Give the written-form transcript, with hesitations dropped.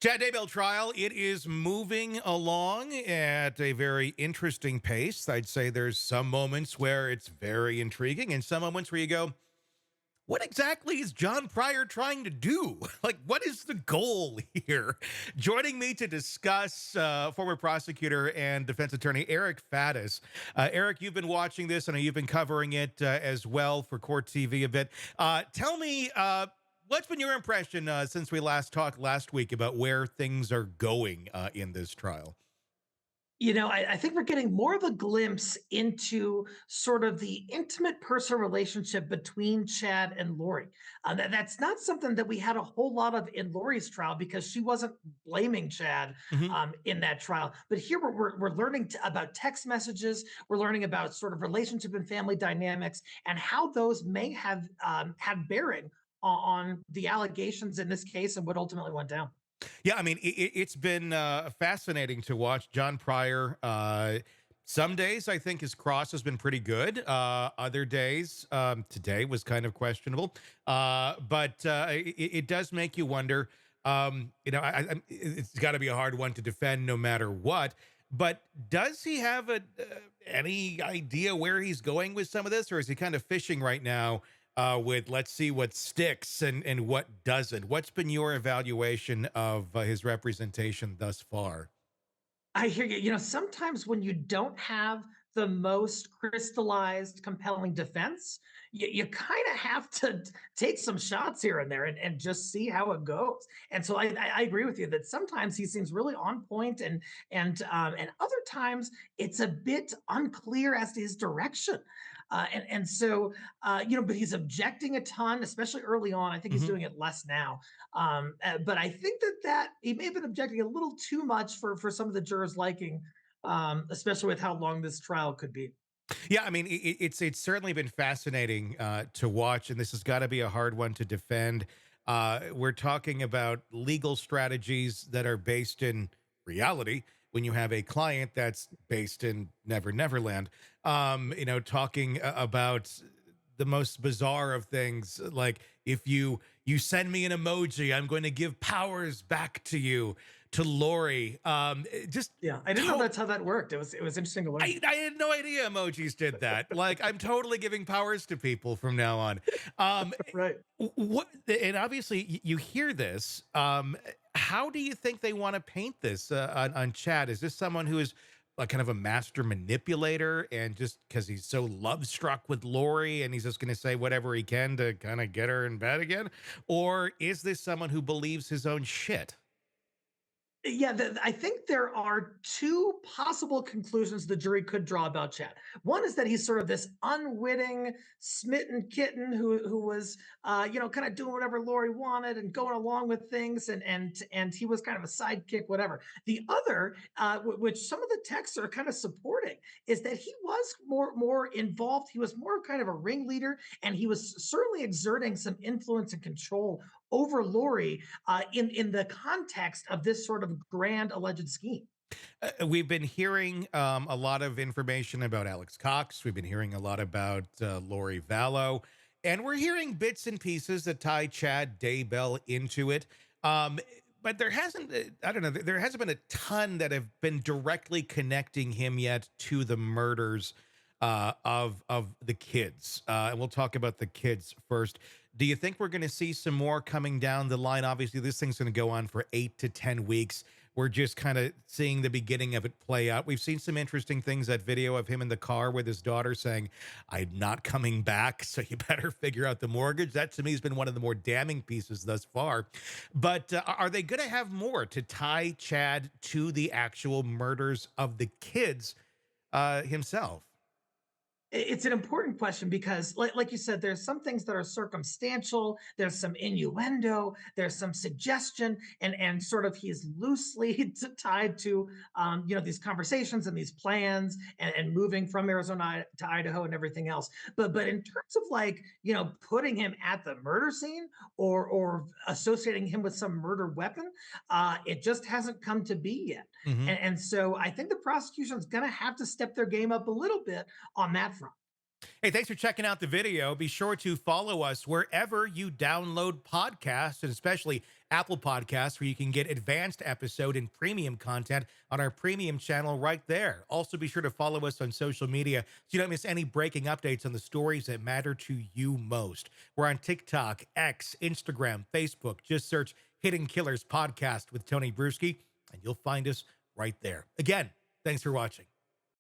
Chad Daybell trial, it is moving along at a very interesting pace. I'd say there's some moments where it's very intriguing and some moments where you go, what exactly is John Pryor trying to do? Like, what is the goal here? Joining me to discuss, former prosecutor and defense attorney Eric Faddis. Eric, you've been watching this. I know you've been covering it as well for Court TV a bit. Tell me, what's been your impression since we last talked last week about where things are going in this trial? I think we're getting more of a glimpse into sort of the intimate personal relationship between Chad and Lori. That's not something that we had a whole lot of in Lori's trial because she wasn't blaming Chad Mhm. in that trial. But here we're learning about text messages. We're learning about sort of relationship and family dynamics and how those may have had bearing on the allegations in this case and what ultimately went down. Yeah, I mean, it's been fascinating to watch John Pryor. Some days I think his cross has been pretty good. Other days, today was kind of questionable. But it does make you wonder. It's got to be a hard one to defend no matter what. But does he have any idea where he's going with some of this, or is he kind of fishing right now? With let's see what sticks and what doesn't. What's been your evaluation of his representation thus far? I hear you. Sometimes when you don't have the most crystallized, compelling defense, you kind of have to take some shots here and there and just see how it goes. And so I agree with you that sometimes he seems really on point, and other times it's a bit unclear as to his direction. But he's objecting a ton, especially early on. I think he's Mhm. doing it less now, but I think that he may have been objecting a little too much for some of the jurors liking, especially with how long this trial could be. Yeah, I mean, it's certainly been fascinating to watch, and this has got to be a hard one to defend. We're talking about legal strategies that are based in reality. When you have a client that's based in Never Neverland, talking about the most bizarre of things, like if you send me an emoji, I'm going to give powers back to you, to Lori. Just Yeah, I didn't know that's how that worked. It was interesting to learn. I had no idea emojis did that. Like, I'm totally giving powers to people from now on. Um, Right. what, and obviously you hear this. How do you think they want to paint this on Chad? Is this someone who is like kind of a master manipulator, and just because he's so love struck with Lori and he's just going to say whatever he can to kind of get her in bed again? Or is this someone who believes his own shit? Yeah, I think there are two possible conclusions the jury could draw about Chad. One is that he's sort of this unwitting, smitten kitten who was, kind of doing whatever Lori wanted and going along with things, and he was kind of a sidekick, whatever. The other, which some of the texts are kind of supporting, is that he was more involved. He was more kind of a ringleader, and he was certainly exerting some influence and control over Lori in the context of this sort of grand alleged scheme. We've been hearing a lot of information about Alex Cox. We've been hearing a lot about Lori Vallow. And we're hearing bits and pieces that tie Chad Daybell into it. Um, but there hasn't, I don't know, there hasn't been a ton that have been directly connecting him yet to the murders of the kids. And we'll talk about the kids first. Do you think we're going to see some more coming down the line? Obviously, this thing's going to go on for 8 to 10 weeks. We're just kind of seeing the beginning of it play out. We've seen some interesting things. That video of him in the car with his daughter saying, "I'm not coming back, so you better figure out the mortgage." That to me has been one of the more damning pieces thus far. But are they going to have more to tie Chad to the actual murders of the kids himself? It's an important question because, like you said, there's some things that are circumstantial. There's some innuendo. There's some suggestion, and sort of he's loosely tied to these conversations and these plans and moving from Arizona to Idaho and everything else. But in terms of like putting him at the murder scene or associating him with some murder weapon, it just hasn't come to be yet. Mhm. And so I think the prosecution's going to have to step their game up a little bit on that front. Hey, thanks for checking out the video. Be sure to follow us wherever you download podcasts, and especially Apple Podcasts, where you can get advanced episode and premium content on our premium channel right there. Also, be sure to follow us on social media so you don't miss any breaking updates on the stories that matter to you most. We're on TikTok, X, Instagram, Facebook. Just search Hidden Killers Podcast with Tony Brueski, and you'll find us right there. Again, thanks for watching.